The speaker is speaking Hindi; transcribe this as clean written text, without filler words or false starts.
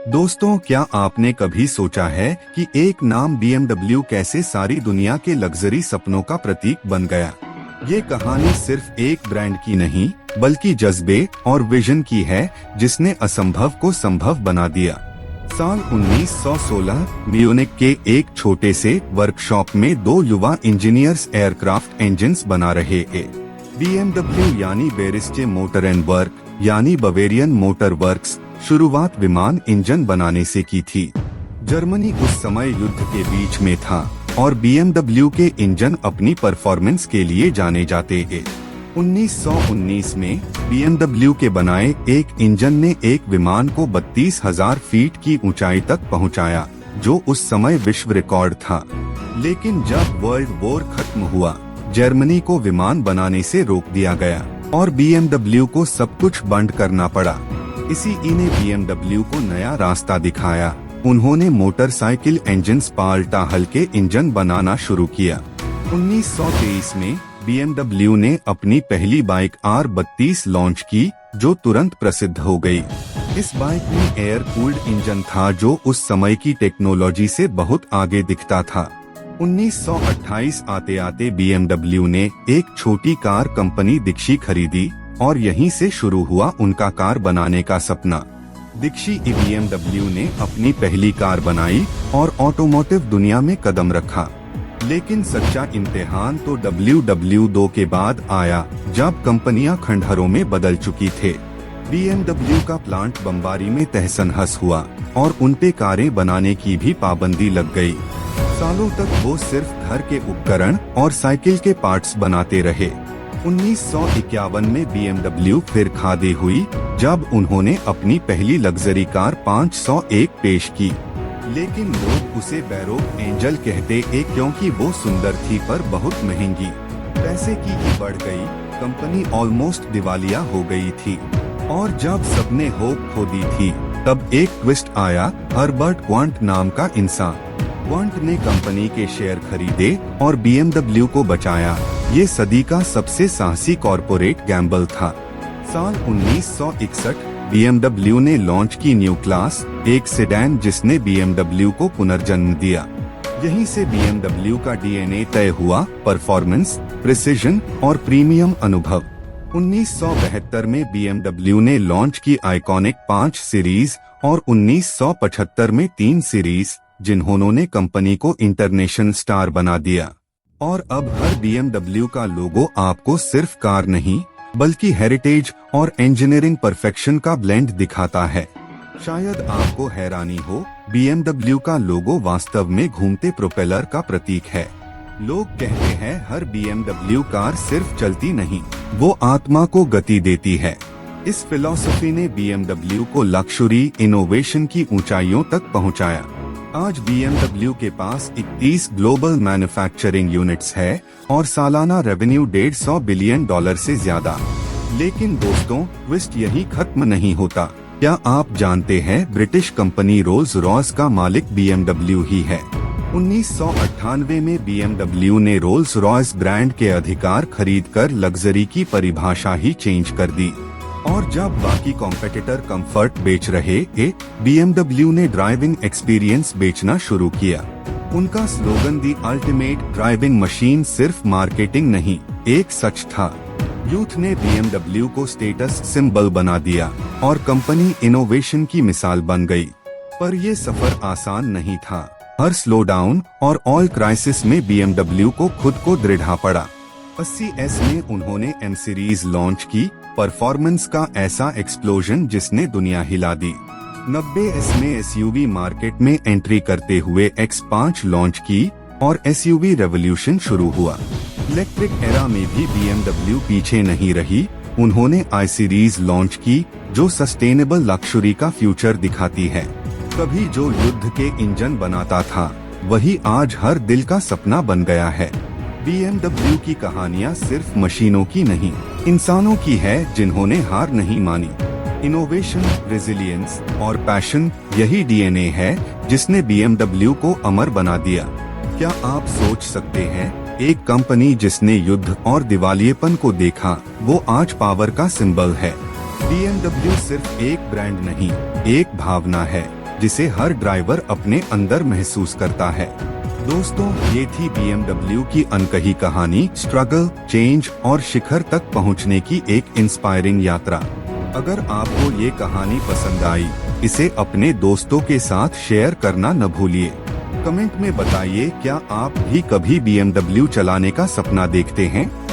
दोस्तों, क्या आपने कभी सोचा है कि एक नाम BMW कैसे सारी दुनिया के लग्जरी सपनों का प्रतीक बन गया। ये कहानी सिर्फ एक ब्रांड की नहीं, बल्कि जज्बे और विजन की है, जिसने असंभव को संभव बना दिया। साल 1916 म्यूनिख के एक छोटे से वर्कशॉप में दो युवा इंजीनियर्स एयरक्राफ्ट इंजन्स बना रहे थे। BMW यानी बेरिस्टे मोटर एंड वर्क यानी बवेरियन मोटर वर्क्स शुरुआत विमान इंजन बनाने से की थी। जर्मनी उस समय युद्ध के बीच में था और BMW के इंजन अपनी परफॉर्मेंस के लिए जाने जाते थे। 1919 में BMW के बनाए एक इंजन ने एक विमान को 32,000 फीट की ऊंचाई तक पहुंचाया, जो उस समय विश्व रिकॉर्ड था। लेकिन जब वर्ल्ड वॉर खत्म हुआ, जर्मनी को विमान बनाने से रोक दिया गया और BMW को सब कुछ बंद करना पड़ा। इसी ने BMW को नया रास्ता दिखाया। उन्होंने मोटरसाइकिल इंजन पाल्टा हल्के इंजन बनाना शुरू किया। 1923 में BMW ने अपनी पहली बाइक R32 लॉन्च की, जो तुरंत प्रसिद्ध हो गई। इस बाइक में एयर कूल्ड इंजन था, जो उस समय की टेक्नोलॉजी से बहुत आगे दिखता था। 1928 आते आते BMW ने एक छोटी कार कंपनी दिक्षी खरीदी और यहीं से शुरू हुआ उनका कार बनाने का सपना। दिक्षी BMW ने अपनी पहली कार बनाई और ऑटोमोटिव दुनिया में कदम रखा। लेकिन सच्चा इम्तिहान तो WW2 के बाद आया, जब कंपनियां खंडहरों में बदल चुकी थे। BMW का प्लांट बम्बारी में तहस-नहस हुआ और उनपे कारें बनाने की भी पाबंदी लग गई। सालों तक वो सिर्फ घर के उपकरण और साइकिल के पार्ट्स बनाते रहे। 1951 में BMW फिर खादी हुई, जब उन्होंने अपनी पहली लग्जरी कार 501 पेश की। लेकिन लोग उसे बैरोक एंजल कहते हैं, क्योंकि वो सुंदर थी पर बहुत महंगी। पैसे की ही बढ़ गई, कंपनी ऑलमोस्ट दिवालिया हो गई थी। और जब सबने होप खो दी थी, तब एक ट्विस्ट आया। हर्बर्ट क्वांट नाम का इंसान। क्वांट ने कंपनी के शेयर खरीदे और BMW को बचाया। ये सदी का सबसे साहसी कॉर्पोरेट गैम्बल था। साल 1961 BMW ने लॉन्च की न्यू क्लास, एक सेडान जिसने BMW को पुनर्जन्म दिया। यहीं से BMW का DNA तय हुआ, परफॉर्मेंस, प्रिसिजन और प्रीमियम अनुभव। 1972 में BMW ने लॉन्च की आइकॉनिक 5 सीरीज और 1975 में 3 सीरीज, जिन्होंने कंपनी को इंटरनेशनल स्टार बना दिया। और अब हर BMW का लोगो आपको सिर्फ कार नहीं, बल्कि हेरिटेज और इंजीनियरिंग परफेक्शन का ब्लेंड दिखाता है। शायद आपको हैरानी हो, BMW का लोगो वास्तव में घूमते प्रोपेलर का प्रतीक है। लोग कहते हैं हर BMW कार सिर्फ चलती नहीं, वो आत्मा को गति देती है। इस फिलॉसफी ने BMW को लक्जरी इनोवेशन की ऊंचाइयों तक पहुंचाया। आज BMW के पास 31 ग्लोबल मैन्युफैक्चरिंग यूनिट्स है और सालाना रेवेन्यू $150 बिलियन से ज्यादा। लेकिन दोस्तों, ट्विस्ट यही खत्म नहीं होता। क्या आप जानते हैं ब्रिटिश कंपनी रोल्स रॉयस का मालिक BMW ही है। 1998 में BMW ने रोल्स रॉयस ब्रांड के अधिकार खरीदकर लग्जरी की परिभाषा ही चेंज कर दी। और जब बाकी कॉम्पिटिटर कंफर्ट बेच रहे थे, BMW ने ड्राइविंग एक्सपीरियंस बेचना शुरू किया। उनका slogan the ultimate driving machine सिर्फ मार्केटिंग नहीं, एक सच था। यूथ ने BMW को स्टेटस सिंबल बना दिया और कंपनी इनोवेशन की मिसाल बन गई। पर ये सफर आसान नहीं था। हर स्लो डाउन और ऑयल क्राइसिस में BMW को खुद को दृढ़ा पड़ा। 80s में उन्होंने M सीरीज लॉन्च की, परफॉर्मेंस का ऐसा एक्सप्लोजन जिसने दुनिया हिला दी। 90s में SUV मार्केट में एंट्री करते हुए X5 लॉन्च की और SUV रेवोल्यूशन शुरू हुआ। इलेक्ट्रिक एरा में भी BMW पीछे नहीं रही। उन्होंने I सीरीज लॉन्च की, जो सस्टेनेबल लक्जरी का फ्यूचर दिखाती है। कभी जो युद्ध के इंजन बनाता था, वही आज हर दिल का सपना बन गया है। BMW की कहानियाँ सिर्फ मशीनों की नहीं, इंसानों की है, जिन्होंने हार नहीं मानी। इनोवेशन, रेजिलियंस और पैशन, यही DNA है जिसने BMW को अमर बना दिया। क्या आप सोच सकते हैं, एक कंपनी जिसने युद्ध और दिवालियेपन को देखा, वो आज पावर का सिंबल है। BMW सिर्फ एक ब्रांड नहीं, एक भावना है। जिसे हर ड्राइवर अपने अंदर महसूस करता है। दोस्तों, ये थी BMW की अनकही कहानी, स्ट्रगल, चेंज और शिखर तक पहुंचने की एक इंस्पायरिंग यात्रा। अगर आपको ये कहानी पसंद आई, इसे अपने दोस्तों के साथ शेयर करना न भूलिए। कमेंट में बताइए, क्या आप भी कभी BMW चलाने का सपना देखते हैं?